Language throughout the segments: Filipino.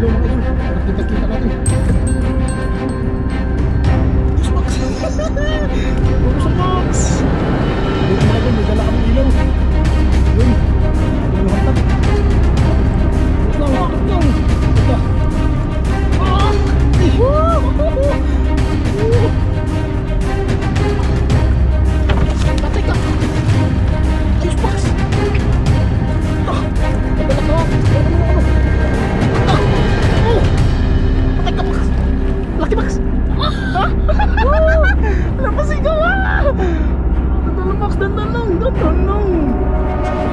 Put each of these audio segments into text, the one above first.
ilaw mga idol. Nakita-kita natin. Box! Puro sa box! Dito mga idol, may dala kami ilaw. Yun. Yung hantap. Tutok lang. Ito. Ah! Patay ka! Ayos box! Nagalak na. Patay ka box! Lucky box! Napasigaw ah! Dandan box, dandan lang! Dandan lang!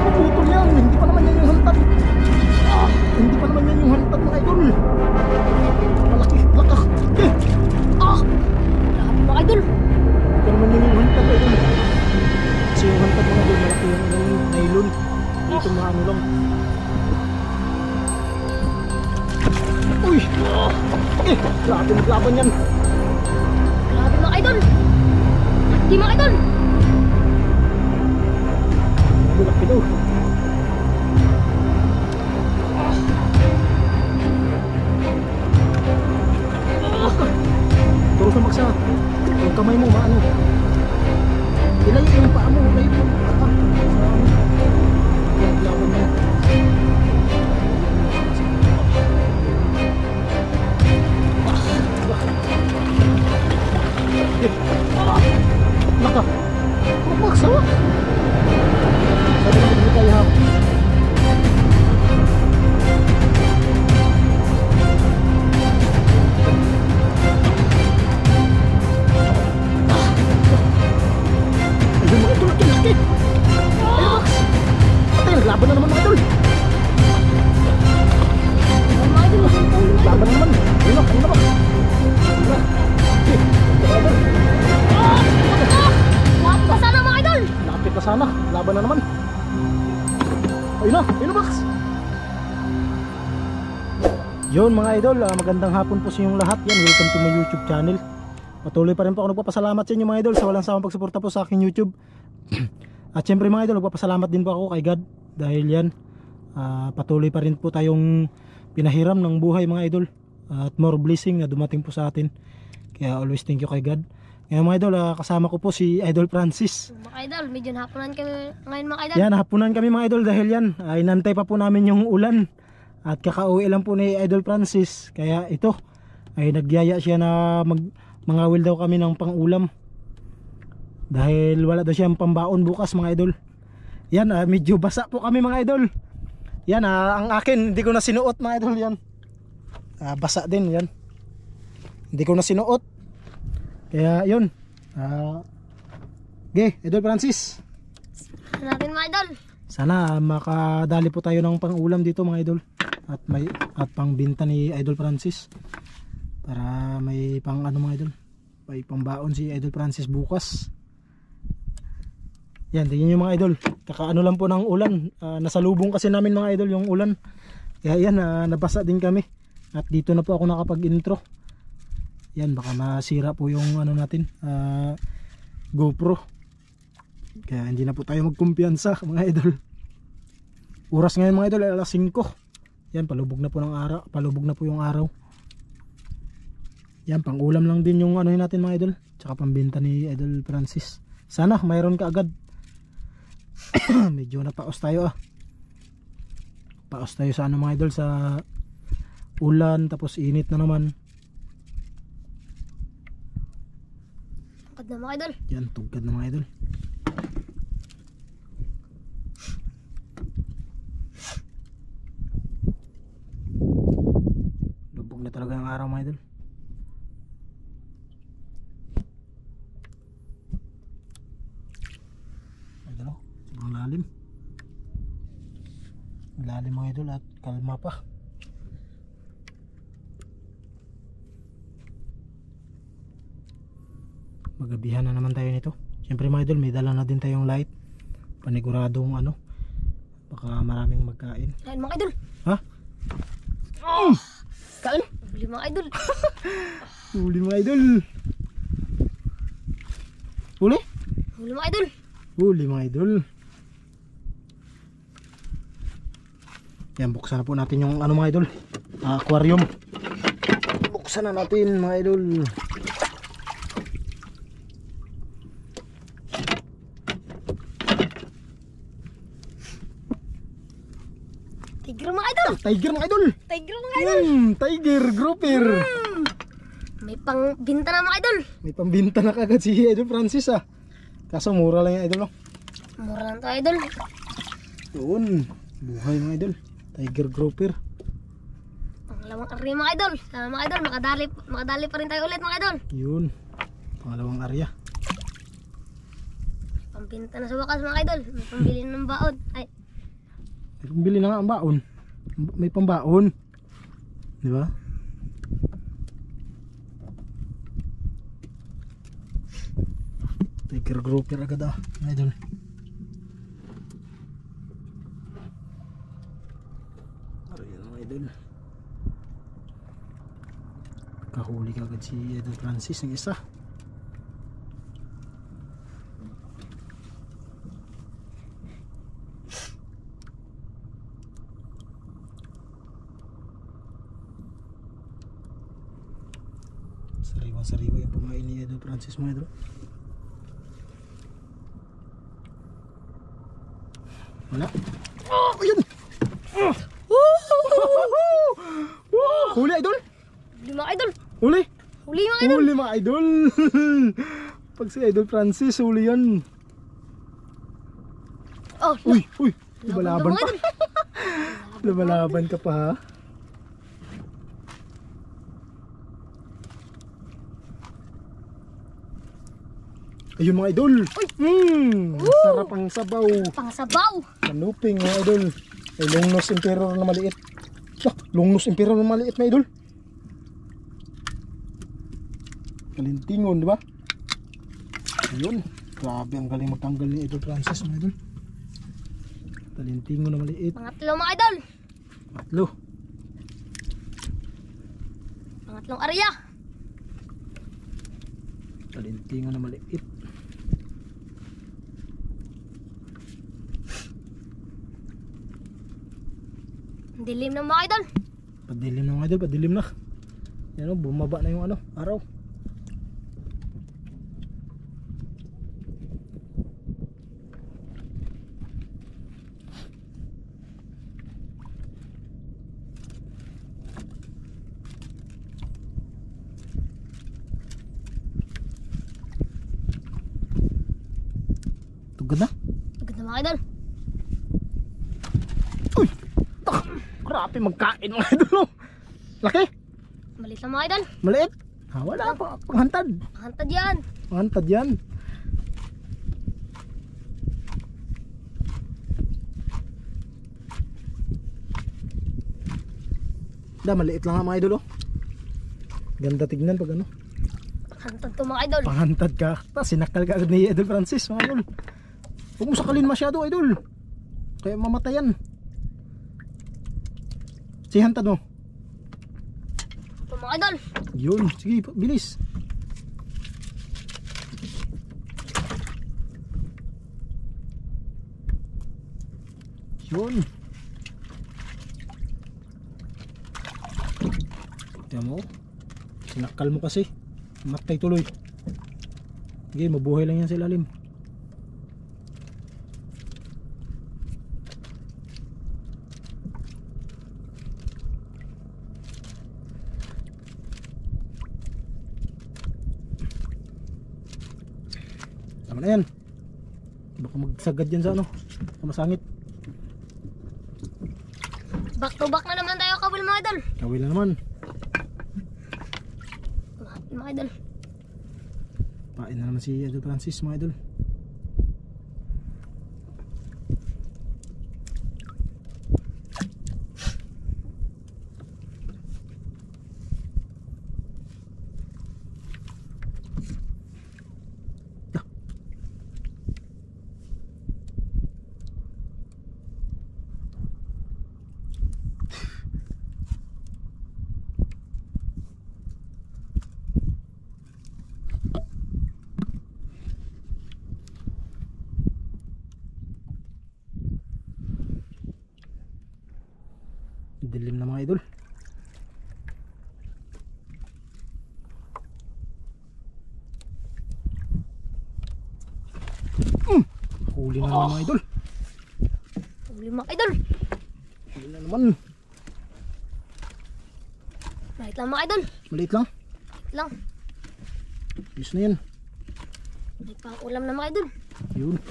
Mapuputol yan! Hindi pa naman yan yung hantap! Hindi pa naman yan yung hantap mga idol! Malaki! Lakak! Mga idol! Hindi pa naman yan yung hantap idol! Kasi yung hantap mga idol, malaki yung nylon. Dito mga ano lang. Uy! Grabe maglaban yan! Grabe mga idol! Di mga idol! Laki daw! Turo sa maksa! Yung kamay mo maano? Ilayo yung paa mo! Ilayo yung paa! Maglaban mo! Naka! Pumaksa! Sabi naman hindi tayo ha. Ayun mga idol, laki! Ayun Max! Patay, naglaban na naman mga idol! Mga idol! Laban na naman! Ayun na, ayun na Max! Lapit pa sana mga idol! Lapit na sana, laban na naman! Ayun na Max! Yun mga idol, magandang hapon po sa inyong lahat. Yan, welcome to my YouTube channel. Patuloy pa rin po ako nagpapasalamat sa inyo mga idol sa walang sawang pagsuporta po sa aking YouTube. At syempre mga idol, nagpapasalamat din po ako kay God dahil yan, patuloy pa rin po tayong pinahiram ng buhay mga idol. At more blessing na dumating po sa atin. Kaya always thank you kay God. Ngayon mga idol, kasama ko po si Idol Francis. Mga idol, medyo nahapunan kami ngayon mga idol. Yan, hapunan kami mga idol dahil yan, inantay pa po namin yung ulan. At kakauwi lang po ni Idol Francis. Kaya ito, ay nagyaya siya na mangawil daw kami ng pang-ulam. Dahil wala daw siyang pambaon bukas mga idol. Yan, medyo basa po kami mga idol. Yan, ang akin, hindi ko na sinuot mga idol yan. Basa din yan. Hindi ko na sinuot. Kaya yun. Okay, Idol Francis. Natin mga idol. Sana makadali po tayo ng pang-ulam dito mga idol. At pangbenta ni Idol Francis. Para may pang ano mga idol. May pambaon si Idol Francis bukas. Yan, tingnan nyo mga idol. Kakaano lang po ng ulan. Nasalubong kasi namin mga idol yung ulan. Kaya yan, nabasa din kami. At dito na po ako nakapag-intro. Yan, baka masira po yung ano natin, GoPro. Kaya hindi na po tayo magkumpiyansa mga idol. Oras ngayon mga idol, alas 5. Yan, palubog na po ng araw, palubog na po yung araw. Yan, pang ulam lang din yung ano natin mga idol. Tsaka pambenta ni Idol Francis. Sana mayroon ka agad. Medyo napaos tayo Paos tayo sa ano mga idol, sa ulan, tapos init na naman. Tugkad na mga idol. Yan, tugkad na mga idol. Lubog na talaga ang araw mga idol. Idol, sobrang lalim. Lalim mga idol at kalma pa. Magabihan na naman tayo nito. Siyempre mga idol, may dala na din tayong light. Paniguradong ano, baka maraming magkain. Kain mga idol. Ha? Kain. Huli mga idol. Huli mga idol. Huli? Huli mga idol. Huli mga idol. Yan, buksan na po natin yung ano mga idol, aquarium. Buksan na natin mga idol. Tiger mga idol. Tiger mga idol. Tiger mga idol. Tiger grouper. May pangbinta na mga idol. May pambinta na kagad si Idol Francis ah. Kaso mura lang yung idol no. Mura lang to idol. Doon. Buhay mga idol. Tiger grouper. Pangalawang area mga idol. Sana mga idol, makadali pa rin tayo ulit mga idol. Yun. Pangalawang area. Pambinta na sa wakas mga idol. May pambili ng baon. Ay, Bili na nga ang baon. May pambaon. Di ba? Tiger grouper agad ah. Mga idol. Ayan mga idol. Kahuli kagad si Idol Francis ng isa. Sariwa yung pumain ni Idol Francis mga idol. Wala. Oh, ayun! Huli idol! huli mga idol. Huli! Huli mga idol. Huli mga idol! Pag si Idol Francis, huli yan. Oh, Uy! Uy! Lumalaban Laban pa. ka, idol. Lumalaban ka pa ha. Ayun mga idol. Sarap ang sabaw. Pangsabaw. Kanuping mga idol. Ay longnos emperor na maliit. Ah, longnos emperor na maliit mga idol. Kalintingon, di ba? Ayun. Grabe ang galing magtanggal ni Idol Francis mga idol. Kalintingon na maliit. Pangatlo mga idol. Patlo. Pangatlong area. Kalintingon na maliit. Dilim ng mga idol. Padilim na mga idol, padilim na. Yan o, bumaba na yung ano, araw. Tugod na. Maganda mga idol. Uy! Tak! Grabe magkain mga idol oh. Laki! Malit lang mga idol. Maliit! Ah, wala pa, panghantad. Hantad yan. Panghantad yan. Da, maliit lang nga mga idol oh. Ganda tignan pag ano. Hantad to mga idol. Panghantad ka. Tapos sinakal ka agad ni Idol Francis mga idol. Huwag mo sakalin masyado idol. Kaya mamatayan. Si hantad mo. Ito mga idol. Yun, sige, bilis. Yun. Tiyan mo. Sinakal mo kasi. Matay tuloy. Sige, mabuhay lang yan sa ilalim. Tama na yan. Baka magsagad yan sa ano, sa masangit. Back to back na naman tayo kabul mga idol. Kawil na naman. Mga idol. Pain na naman si Idol Francis mga idol. Dilim na mga idol. Nahuli na naman mga idol. Huli mga idol. Huli na naman. Maliit lang mga idol. Maliit lang. Lang. Ayos na yan. May pang ulam na mga idol. Yun.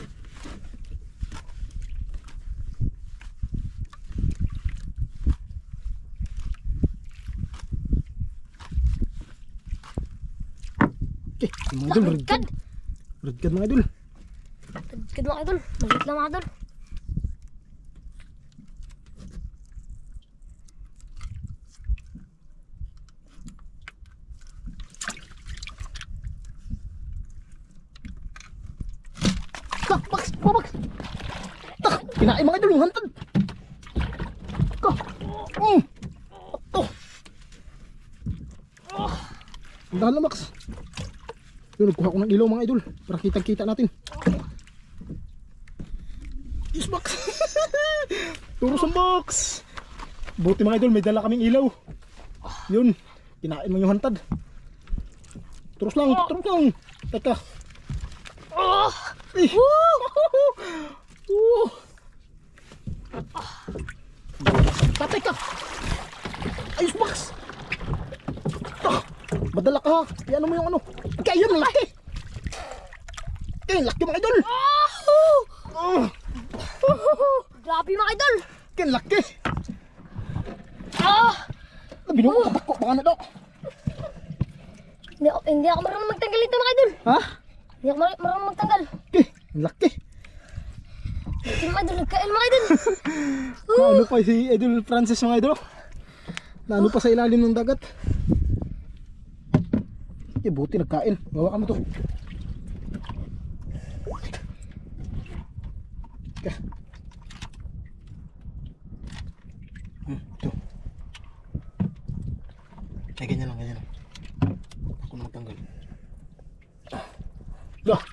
Okay, mga idol, Redcad. Redcad mga idol. Redcad mga idol. Maliit lang mga idol. Tak, box, box. Tak, kinain mga idol yung hantad. Ka. Ito. Ang dahan na Max. Yun, nagkuha ko ng ilaw mga idol para kitang-kita natin. Yes, Max. Turos ang box. Buti mga idol, may dala kaming ilaw. Yun, kinain mo yung hantad. Turos lang, turos lang. Teka. Eh. Patay ka. Ayos Max. Madala ka ha. Iano mo yung ano. Kaya yun, laki. Laki mga idol. Grabe mga idol. Kaya laki. Binuha ka bako. Baka na daw. Hindi ako marunong magtanggal ito mga idol. Ha? Hindi ako marunong magtanggal. Laki. Ito mga idol. Nagkain mga idol. Naano pa si Idol Francis mga idol. Naano pa sa ilalim ng dagat. Buti nagkain. Bawa ka mo to. Ito. Ay, ganyan lang, ganyan lang. Ako na magtanggal.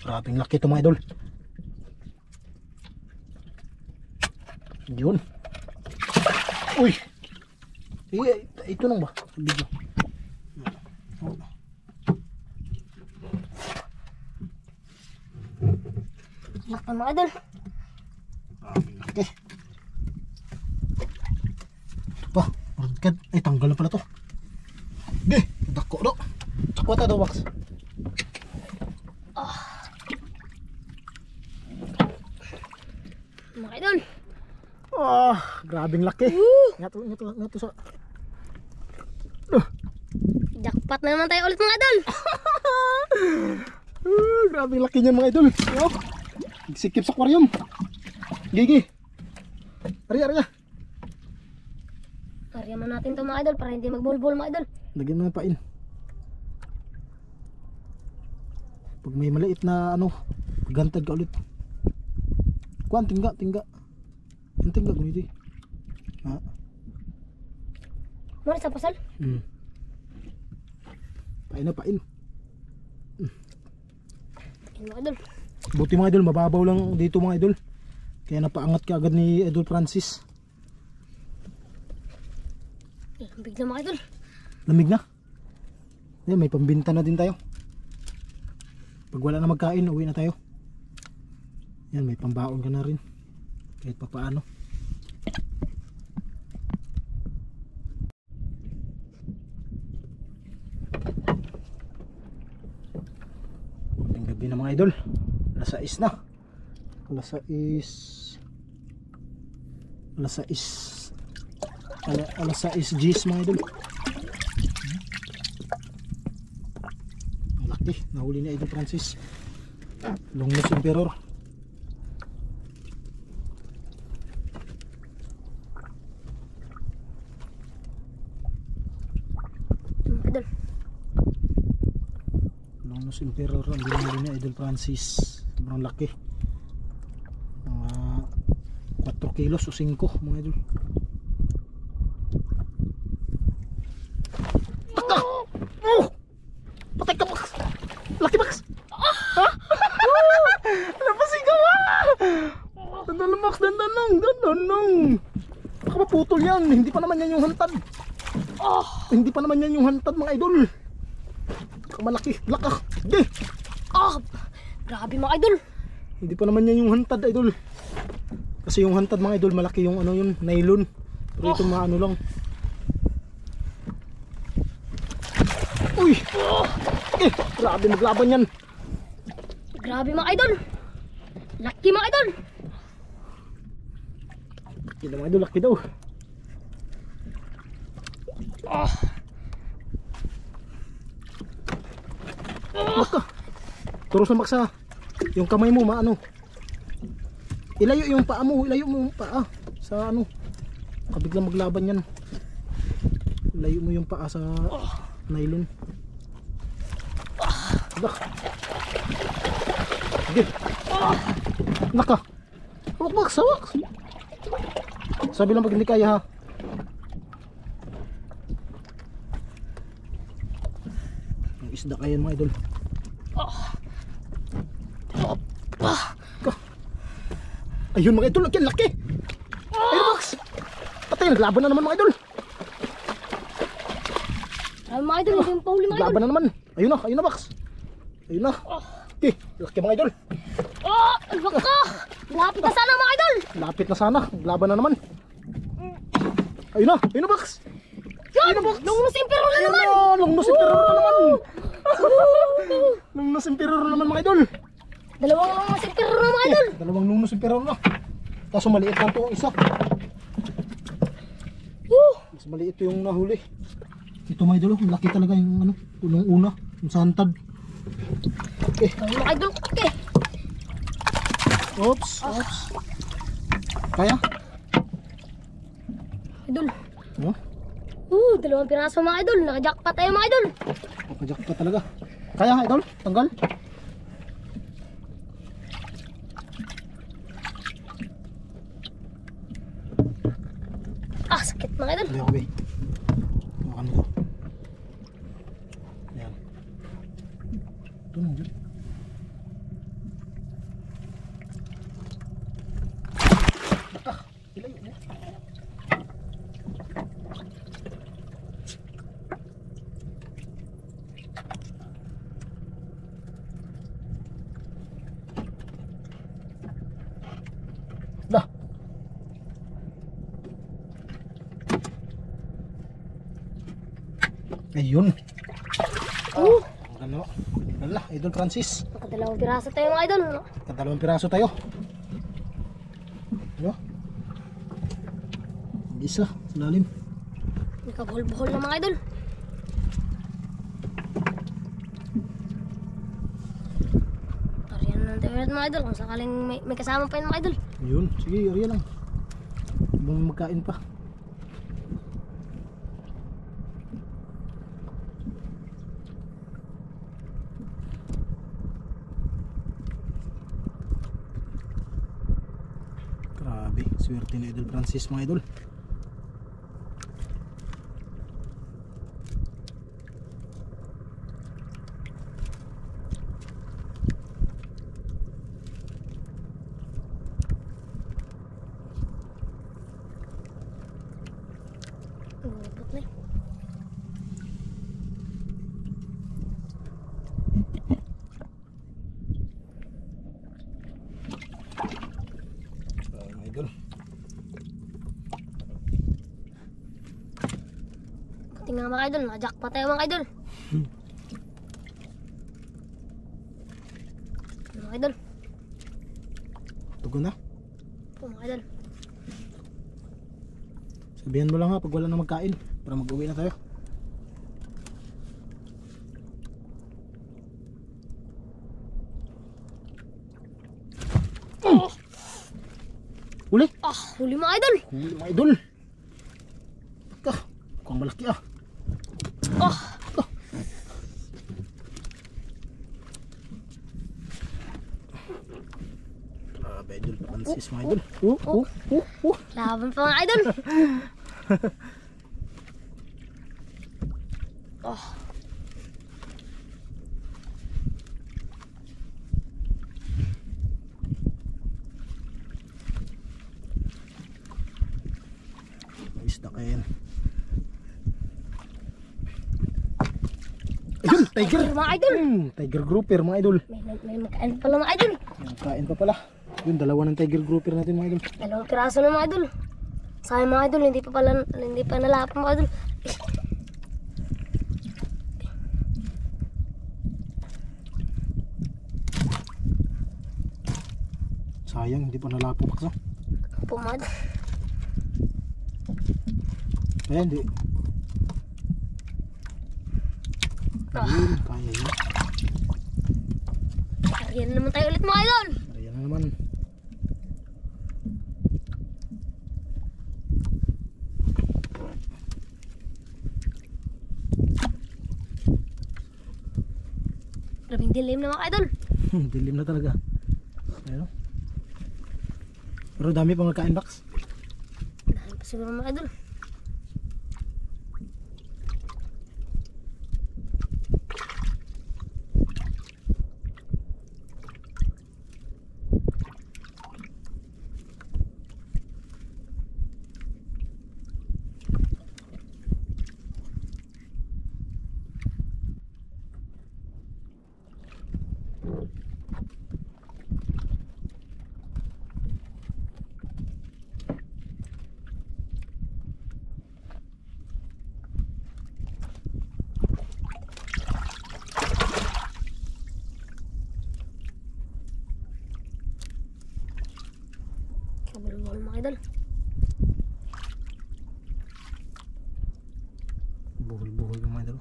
Grabing laki ito mga idol. Yun. Uy. Ito lang ba? Video. Laki mga idol. Laki. Ba, Redcad. Ay, tanggal na pala to. Dako do. Sakwa ta do, Max. Mga idol. Grabing laki. Ngato sa. Jackpot na naman tayo ulit mga idol. Grabing laki niyan mga idol. Sikip sa aquarium. Gigi. Ari. Karya mo natin to mga idol para hindi magbulbul mga idol. Lagyan mo ng pain. Pag may maliit na ano, gantad ka ulit. Kuan, tingga. Ang tingga ganito eh. Ha? Muna sa pasal. Pain na pain. Mga idol. Buti mga idol, mababaw lang dito mga idol. Kaya napaangat ka agad ni Idol Francis. Lamig na mga idol. Lamig na. May pambinta na din tayo. Pag wala na magkain, uwi na tayo. Yan, may pambaon ka na rin. Kahit pa paano. Ang gabi na mga idol. Alas 6 na. Alas 6 G's mga idol. Laki, nahuli ni Idol Francis. Longness Emperor. Mga idol. Longness Emperor ang binili ni Idol Francis. Sobrang laki. Mga 4 kilos o 5 mga idol. Patay ka, Max! Laki, Max! Napasigaw Dandan lang, Max! Dandan lang! Baka maputol yan. Hindi pa naman yan yung hantad. Hindi pa naman yan yung hantad mga idol. Baka malaki. Laka. Grabe mga idol. Hindi pa naman yan yung hantad, idol. Kasi yung hantad mga idol, malaki yung ano yun, nylon. Pero ito mga ano lang. Uy! Grabe maglaban yan. Grabe mga idol. Laki mga idol. Laki daw mga idol, laki daw. Baka. Turos na maksa. Yung kamay mo maano. Ilayo yung paa mo, ilayo mo yung paa sa ano. Kabiglang maglaban yan. Ilayo mo yung paa sa nylon. Bak. Sige. Naka. Wak, sawak. Sabi lang pag hindi kaya ha. Ang isda kaya mga idol. Ayun mga idol, laki, laki. Ayun Max. Patay, naglaban na naman mga idol. Grabe mga idol, hindi yung pauli mga idol. Naglaban na naman. Ayun na Max. Ayun na. Okay, laki mga idol. Baka. Lapit na sana mga idol. Lapit na sana, naglaban na naman. Ayun na Max. Yan, lungnos impero na naman. Lungnos Emperor na naman. Lungnos Emperor na naman mga idol. Dalawang lungnos impero na mga idol. Dalawang Lungnos Emperor na. Kaso maliit lang ito ang isa. Mas maliit yung nahuli. Ito mga idol, malaki talaga yung ano, unang una, yung santad. Okay. Mga idol, okay. Oops. Kaya? Idol. Oh, Dalawang piraso mga idol. Nakajackpot tayo mga idol. nakajak pa talaga. Kaya idol, tanggal. Sakit mga idol. Hindi ako ba? Makan mo to. Ayan. Ito na dyan. Ilayo mo. Dah. Ayun. Ano? Wala, Idol Francis. Nakadalawang piraso tayo mga idol. Dalawang piraso tayo. Ano? Isa, sa lalim. Nakabuhol-buhol na mga idol. Tarihan na tayo ulit mga idol. Kung sakaling may kasama pa yun mga idol. Yun, sige, area lang. Habang magkain pa. Grabe, swerte ni Idol Francis mga idol. Lupot na eh. Mga idol. Tingnan mga idol. Nakajackpot tayo mga idol. Mga idol. Tugon na. Mga idol. Sabihan mo lang ha pag wala na magkain para mag-uwi na tayo. Huli? Huli mga idol. Huli mga idol. Ka, mukhang malaki ah. Grabe Idol Francis mga idol. Laban pa mga idol. May isda kaya yan. Ayun! Tiger. Mga idol. Tiger grouper mga idol. May magkain pala mga idol. Yan, kain pa pala. Yun, dalawa ng tiger grouper natin mga idol. Dalawang piraso na mga idol. Sayang mga idol, hindi pa nalapit mga idol. Sayang, hindi pa nalapo pa. Opo mga idol. Ayan, di. Ayun, kaya yun. Ayan naman tayo ulit mga idol. Ayan na naman. Grabing dilim na mga idol. Dilim na talaga. Ayan. Pero dami pang nagkain box. Dahil pa siguro mga idol. Kabulong mga idol. Buhol-buhol yung mga idol.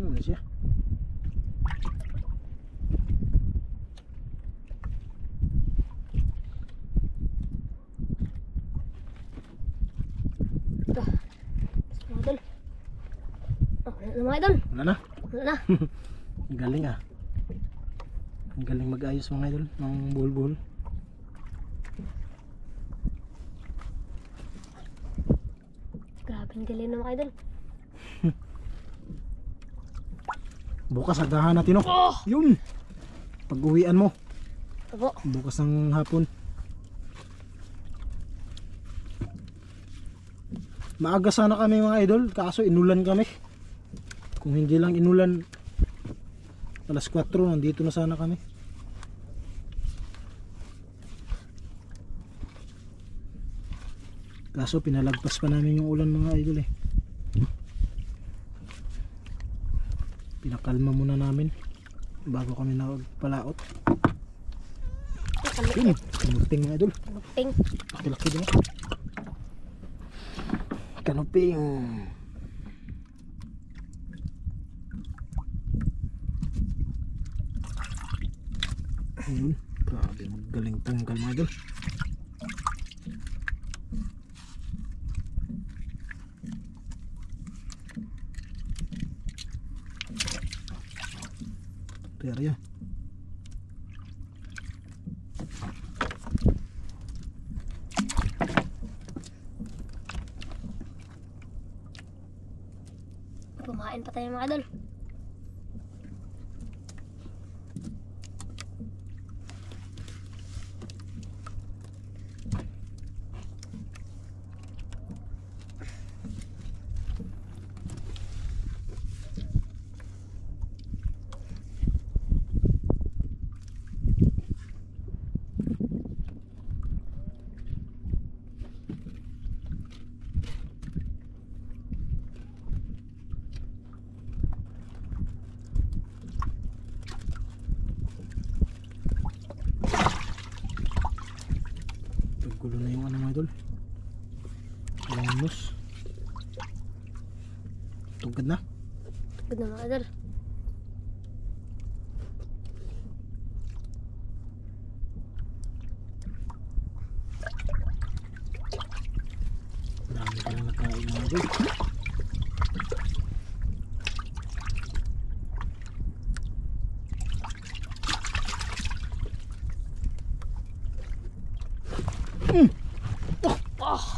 Ano siya? Mga idol. Oh, wala na mga idol. Wala na. Wala na. Ang galing ah. Ang galing mag-ayos mga idol ng buhol-buhol. Grabing dilim na mga idol. Bukas agahan natin oh. Yun. Pag-uwian mo. Opo. Bukas ng hapon. Maaga sana kami mga idol, kaso inulan kami. Kung hindi lang inulan, alas 4 nandito na sana kami. Kaso pinalagpas pa namin yung ulan mga idol eh. Pinakalma muna namin bago kami nakapalaot. Yun, kanuping mga idol. Kanuping. Laki-laki din. Kanuping. Ayun, grabe magaling tanggal mga idol. Teriya. Kumain pa tayo mga idol. Gulo na yung ano mga idol. Lamos. Tugad na. Tugad na mga idol. Dami pa lang nakain mga idol.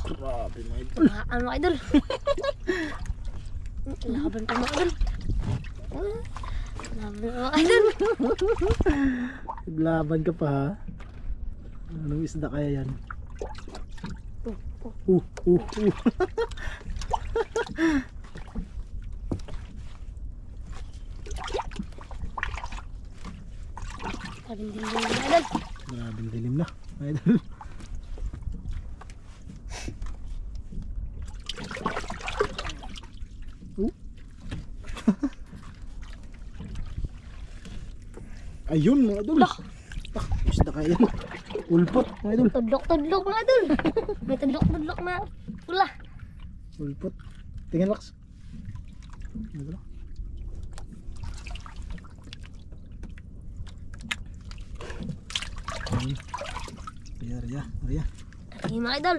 Grabe mga idol. Ano mga idol? Laban pa mga idol. Laban mga idol. Naglaban ka pa ha. Anong isda kaya yan? Oh, Grabing dilim mga idol. Maraming dilim na, idol. Ayun mga idol. Isda kaya yan. Ulpot mga idol. Tudlok mga idol. May tudlok na pula. Ulpot. Tingnan Max. Idol. Riya. Ay mga idol.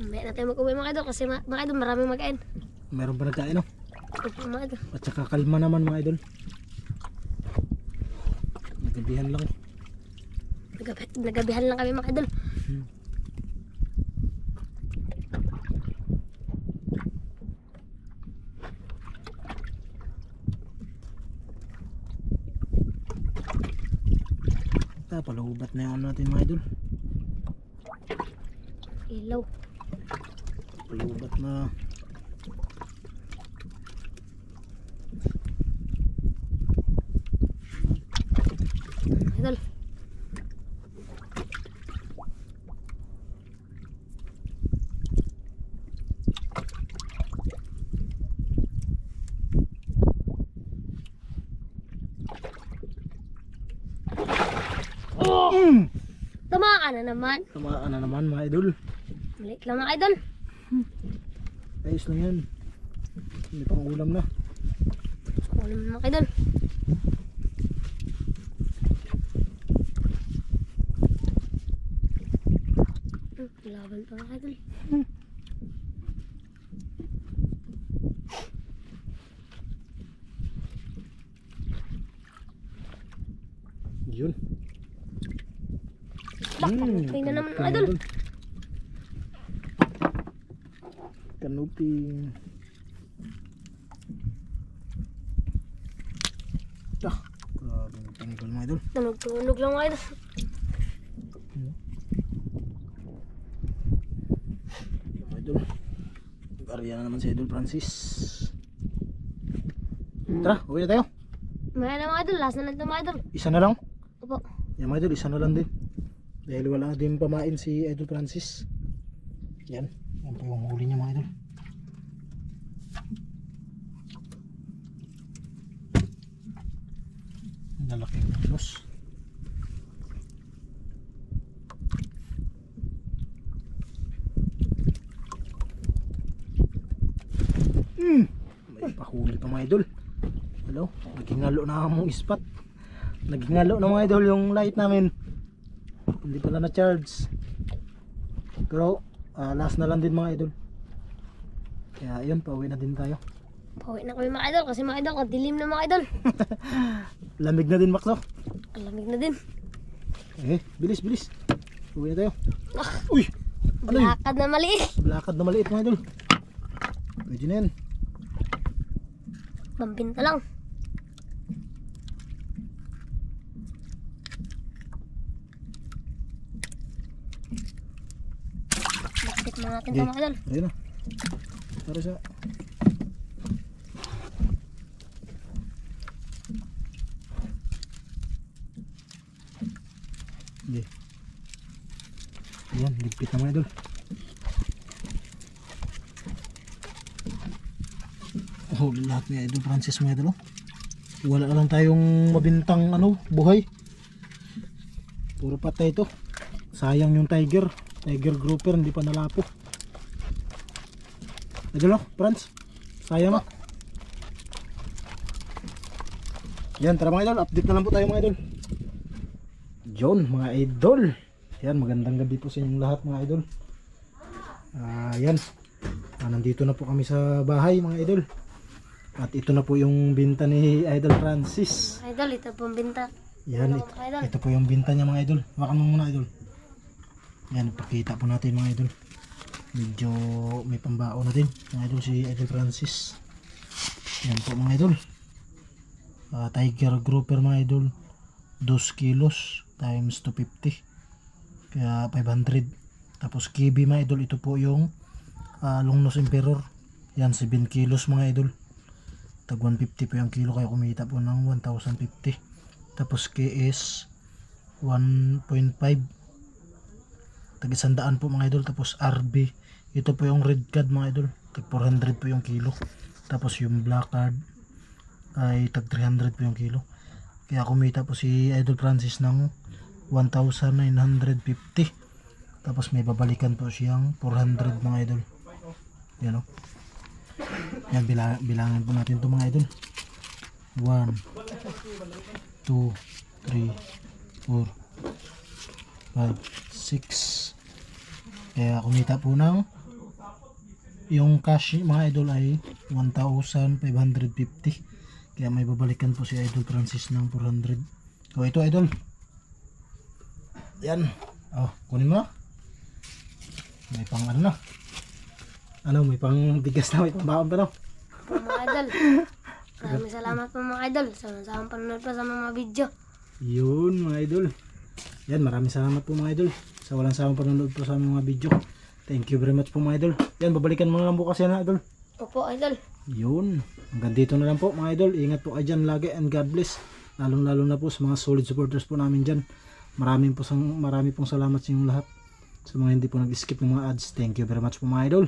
May na tayo mag-uwi mga idol kasi mga idol maraming magkain. Meron pa nagkain no? Opo mga idol. At saka kalma naman mga idol. Nagabihan lang. Nagabihan lang kami mga idol. Palubat na yung ano natin mga idol. Ilaw. Palubat na. Idol. Tamaan na naman. Tamaan na naman mga idol. Maliit lang mga idol. Ayos lang yan. May pang ulam na. Ulam na mga idol. Laban pa mga idol. Yun. Kanupi na naman mga idol. Kanupi. Grabe yung panigol mga idol. Tunog lang mga idol. Mga idol. Nag-arya na naman si Idol Francis. Tara, uwi na tayo. Maya na mga idol. Last na lang ito mga idol. Isa na lang. Opo. Yan mga idol, isa na lang din. Dahil wala din pamain si Idol Francis. Yan. Yan po yung huli niya mga idol. Lalaking ulos. May pahuli pa mga idol. Hello, nagingalo na among ispat. Nagingalo na mga idol yung light namin. Hindi pala na charge. Pero last na lang din mga idol. Kaya yun, pauwi na din tayo. Pauwi na kami mga idol kasi mga idol dilim na mga idol. Lamig na din Max no? Lamig na din. Bilis. Uwi na tayo. Uy! Ano yun? Lakad na maliit. Lakad na maliit mga idol. Pwede na yan. Pambinta lang. Bakit na natin ito mga idol. Ayun na. Para siya. Hindi. Ayan, ligpit na mga idol. Lahat mga idol Francis mga idol. Wala lang tayong mabintang buhay. Puro patay ito. Sayang yung tiger grouper hindi pa nalapo. Idol Franz, sayang Yan, tara mga idol, update na lang po tayo mga idol. John mga idol. Yan, magandang gabi po sa inyong lahat mga idol. Yan. Nandito na po kami sa bahay mga idol. At ito na po yung binta ni Idol Francis. Idol, ito pong binta. Yan, ito po yung binta niya mga idol. Hawakan mo muna idol. Yan, pakita po natin mga idol. Medyo may pambao na din mga idol si Idol Francis. Yan po mga idol. Tiger grouper mga idol, 2 kilos times 250, kaya 500. Tapos kibi mga idol, ito po yung longnose emperor, yan 7 kilos mga idol, tag 150 po yung kilo, kaya kumita po ng 1,050. Tapos KS 1.5, tag 100 po mga idol. Tapos RB, ito po yung red card mga idol, tag 400 po yung kilo. Tapos yung black card ay tag 300 po yung kilo, kaya kumita po si Idol Francis ng 1,950. Tapos may babalikan po siyang 400 mga idol. Yan o. Yan, bilangin po natin ito mga idol. 1 2 3 4 5 6. Kaya kumita po ng yung cash mga idol ay 1,550. Kaya may babalikan po si Idol Francis ng 400. So ito idol, yan, kunin mo na. May pang ano na, may pang bigas na, may pang baon pa na mga idol. Maraming salamat po mga idol sa panonood pa sa mga video. yun mga idol. Yan, maraming salamat po mga idol sa walang sawang panonood po sa mga video. Thank you very much po mga idol. Yan, babalikan mo na lang bukas yan idol. Opo idol. Yun, hanggang dito na lang po mga idol. Ingat po kayo dyan lagi and God bless. Lalong lalo na po sa mga solid supporters po namin dyan. Marami pong salamat sa inyong lahat. Sa mga hindi po nag-skip ng mga ads, thank you very much po mga idol.